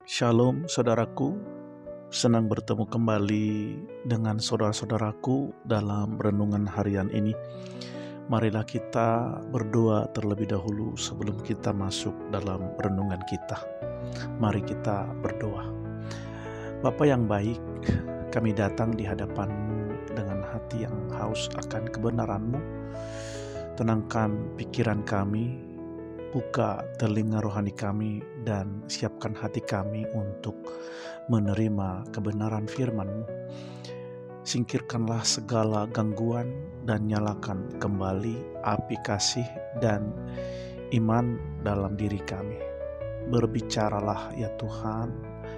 Shalom saudaraku, senang bertemu kembali dengan saudara-saudaraku dalam renungan harian ini. Marilah kita berdoa terlebih dahulu sebelum kita masuk dalam renungan kita. Mari kita berdoa. Bapa yang baik, kami datang di hadapan-Mu dengan hati yang haus akan kebenaran-Mu. Tenangkan pikiran kami, buka telinga rohani kami, dan siapkan hati kami untuk menerima kebenaran firman-Mu. Singkirkanlah segala gangguan dan nyalakan kembali api kasih dan iman dalam diri kami. Berbicaralah ya Tuhan,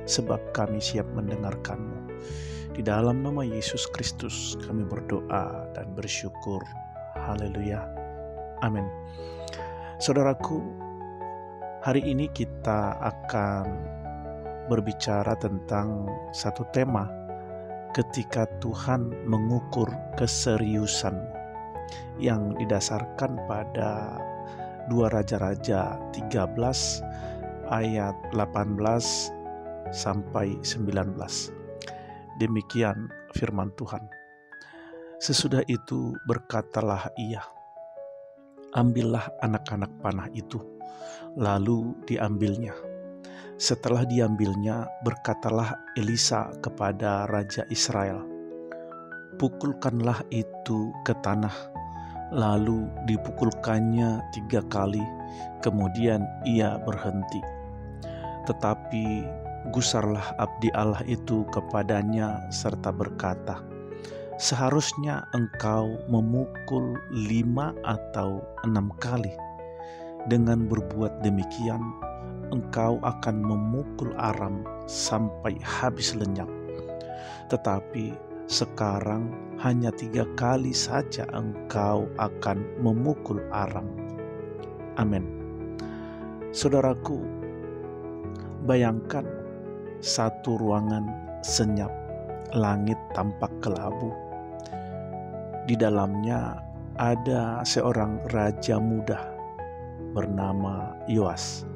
sebab kami siap mendengarkan-Mu. Di dalam nama Yesus Kristus kami berdoa dan bersyukur. Haleluya. Amin. Saudaraku, hari ini kita akan berbicara tentang satu tema, ketika Tuhan mengukur keseriusan, yang didasarkan pada 2 Raja-Raja 13 ayat 18 sampai 19. Demikian firman Tuhan. Sesudah itu berkatalah ia, ambillah anak-anak panah itu. Lalu diambilnya. Setelah diambilnya, berkatalah Elisa kepada Raja Israel, pukulkanlah itu ke tanah. Lalu dipukulkannya 3 kali, kemudian ia berhenti. Tetapi gusarlah abdi Allah itu kepadanya serta berkata, seharusnya engkau memukul 5 atau 6 kali. Dengan berbuat demikian, engkau akan memukul Aram sampai habis lenyap. Tetapi sekarang hanya 3 kali saja engkau akan memukul Aram. Amin. Saudaraku, bayangkan satu ruangan senyap, langit tampak kelabu. Di dalamnya ada seorang raja muda bernama Yoas,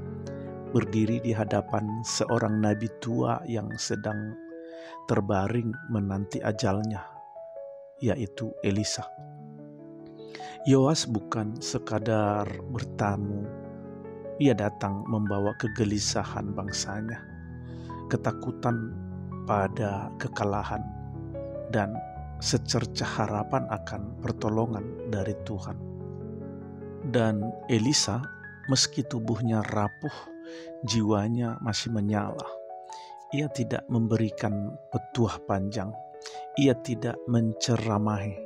berdiri di hadapan seorang nabi tua yang sedang terbaring menanti ajalnya, yaitu Elisa. Yoas bukan sekadar bertamu, ia datang membawa kegelisahan bangsanya, ketakutan pada kekalahan, dan secercah harapan akan pertolongan dari Tuhan. Dan Elisa, meski tubuhnya rapuh, jiwanya masih menyala. Ia tidak memberikan petuah panjang, ia tidak menceramahi,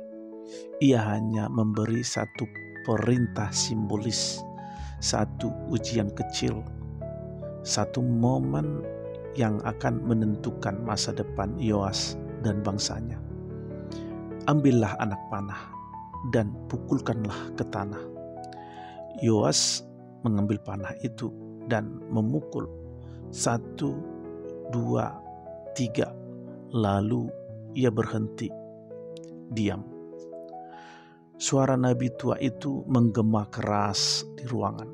ia hanya memberi satu perintah simbolis, satu ujian kecil, satu momen yang akan menentukan masa depan Yoas dan bangsanya. Ambillah anak panah dan pukulkanlah ke tanah. Yoas mengambil panah itu dan memukul 1, 2, 3. Lalu ia berhenti, diam. Suara nabi tua itu menggema keras di ruangan.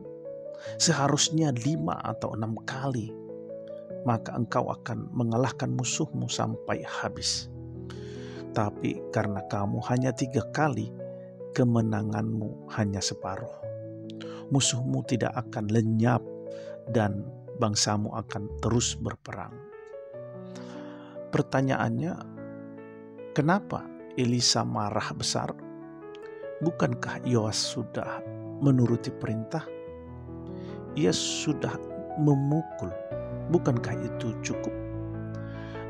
Seharusnya 5 atau 6 kali, maka engkau akan mengalahkan musuhmu sampai habis. Tapi karena kamu hanya 3 kali, kemenanganmu hanya separuh. Musuhmu tidak akan lenyap dan bangsamu akan terus berperang. Pertanyaannya, kenapa Elisa marah besar? Bukankah Yoas sudah menuruti perintah? Ia sudah memukul. Bukankah itu cukup?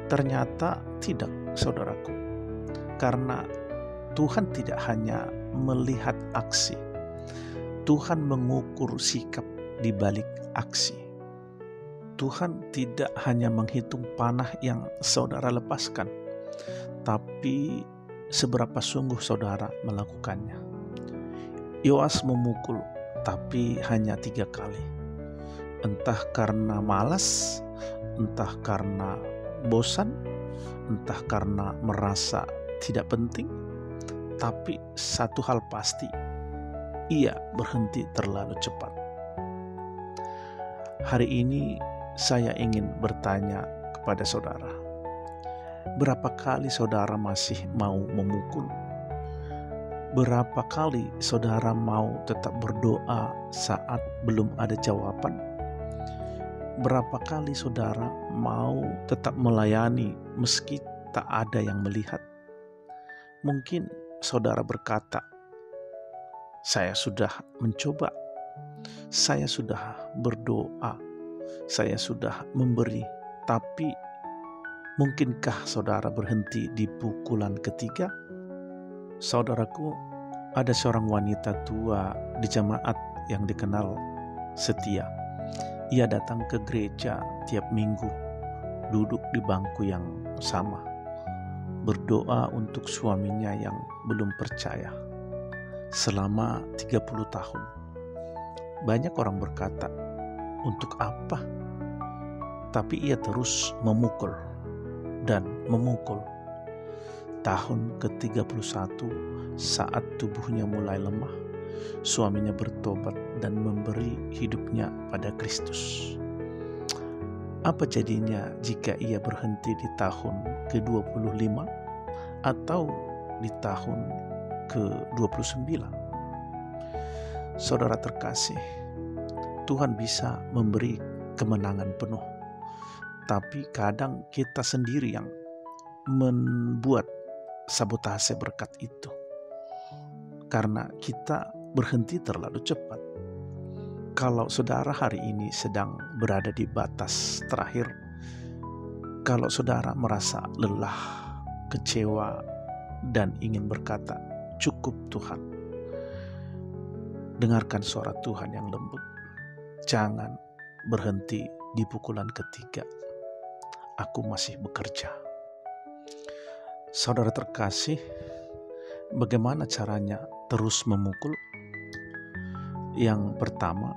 Ternyata tidak, saudaraku. Karena Tuhan tidak hanya melihat aksi, Tuhan mengukur sikap di balik aksi. Tuhan tidak hanya menghitung panah yang saudara lepaskan, tapi seberapa sungguh saudara melakukannya. Yoas memukul, tapi hanya 3 kali. Entah karena malas, entah karena bosan, entah karena merasa tidak penting, tapi satu hal pasti, ia berhenti terlalu cepat. Hari ini saya ingin bertanya kepada saudara, berapa kali saudara masih mau memukul? Berapa kali saudara mau tetap berdoa saat belum ada jawaban? Berapa kali saudara mau tetap melayani meski tak ada yang melihat? Mungkin saudara berkata, saya sudah mencoba, saya sudah berdoa, saya sudah memberi, tapi mungkinkah saudara berhenti di pukulan ketiga? Saudaraku, ada seorang wanita tua di jemaat yang dikenal setia. Ia datang ke gereja tiap minggu, duduk di bangku yang sama, berdoa untuk suaminya yang belum percaya selama 30 tahun. Banyak orang berkata, untuk apa? Tapi ia terus memukul dan memukul. Tahun ke-31, saat tubuhnya mulai lemah, suaminya bertobat dan memberi hidupnya pada Kristus. Apa jadinya jika ia berhenti di tahun ke-25 atau di tahun ke-29? Saudara terkasih, Tuhan bisa memberi kemenangan penuh, tapi kadang kita sendiri yang membuat sabotase berkat itu karena kita berhenti terlalu cepat. Kalau saudara hari ini sedang berada di batas terakhir, kalau saudara merasa lelah, kecewa, dan ingin berkata, cukup Tuhan, dengarkan suara Tuhan yang lembut. Jangan berhenti di pukulan ketiga. Aku masih bekerja. Saudara terkasih, bagaimana caranya terus memukul? Yang pertama,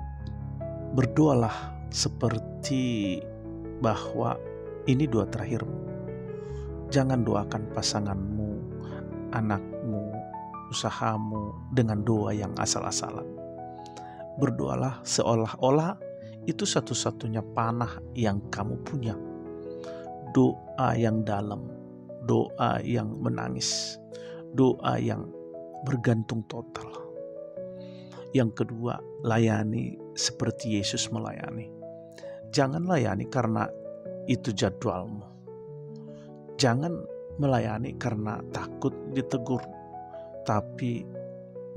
berdoalah seperti bahwa ini doa terakhirmu. Jangan doakan pasanganmu, anakmu, usahamu dengan doa yang asal-asalan. Berdoalah seolah-olah itu satu-satunya panah yang kamu punya. Doa yang dalam, doa yang menangis, doa yang bergantung total. Yang kedua, layani seperti Yesus melayani. Jangan layani karena itu jadwalmu. Jangan melayani karena takut ditegur, tapi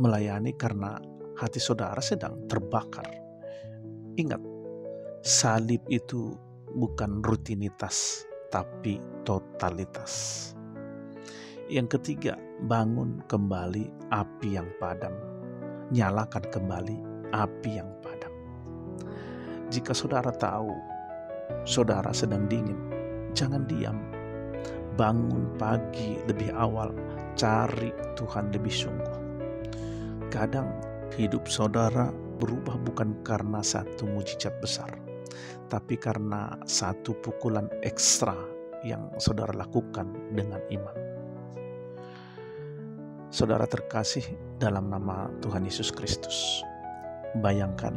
melayani karena hati saudara sedang terbakar. Ingat, salib itu bukan rutinitas, tapi totalitas. Yang ketiga, bangun kembali api yang padam. Nyalakan kembali api yang padam. Jika saudara tahu saudara sedang dingin, jangan diam. Bangun pagi lebih awal, cari Tuhan lebih sungguh. Kadang hidup saudara berubah bukan karena satu mujizat besar, tapi karena satu pukulan ekstra yang saudara lakukan dengan iman. Saudara terkasih dalam nama Tuhan Yesus Kristus, bayangkan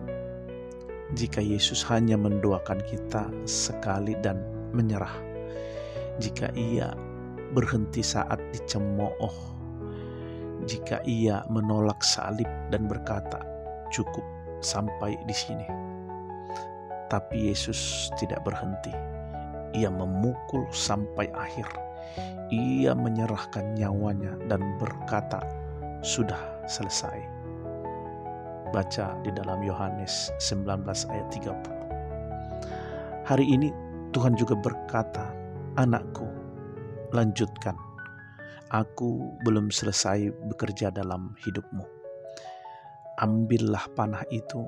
jika Yesus hanya mendoakan kita sekali dan menyerah. Jika ia berhenti saat dicemooh, jika ia menolak salib dan berkata, cukup sampai di sini. Tapi Yesus tidak berhenti. Ia memukul sampai akhir. Ia menyerahkan nyawanya dan berkata, sudah selesai. Baca di dalam Yohanes 19 ayat 30. Hari ini Tuhan juga berkata, anakku, lanjutkan. Aku belum selesai bekerja dalam hidupmu. Ambillah panah itu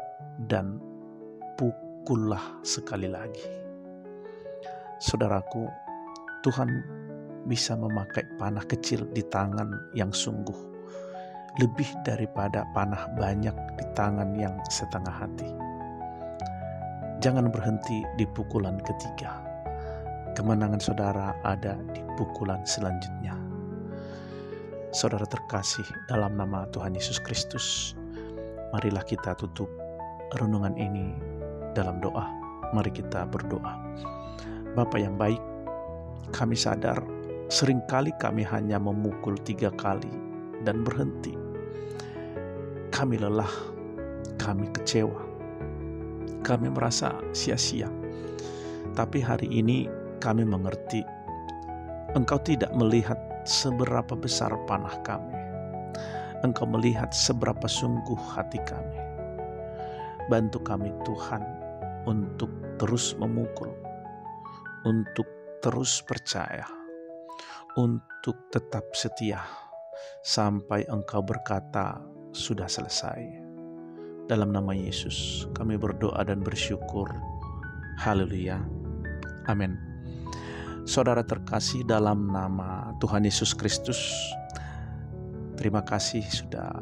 dan pukullah sekali lagi. Saudaraku, Tuhan bisa memakai panah kecil di tangan yang sungguh, lebih daripada panah banyak di tangan yang setengah hati. Jangan berhenti di pukulan ketiga. Kemenangan saudara ada di pukulan selanjutnya. Saudara terkasih dalam nama Tuhan Yesus Kristus, marilah kita tutup renungan ini dalam doa. Mari kita berdoa. Bapa yang baik, kami sadar seringkali kami hanya memukul 3 kali dan berhenti. Kami lelah, kami kecewa, kami merasa sia-sia. Tapi hari ini kami mengerti Engkau tidak melihat seberapa besar panah kami. Engkau melihat seberapa sungguh hati kami. Bantu kami Tuhan untuk terus memukul, untuk terus percaya, untuk tetap setia sampai Engkau berkata sudah selesai. Dalam nama Yesus kami berdoa dan bersyukur. Haleluya. Amin. Saudara terkasih dalam nama Tuhan Yesus Kristus, terima kasih sudah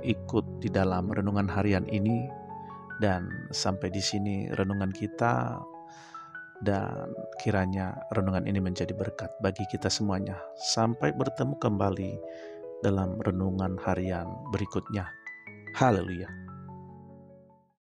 ikut di dalam renungan harian ini, dan sampai di sini renungan kita, dan kiranya renungan ini menjadi berkat bagi kita semuanya. Sampai bertemu kembali dalam renungan harian berikutnya. Haleluya.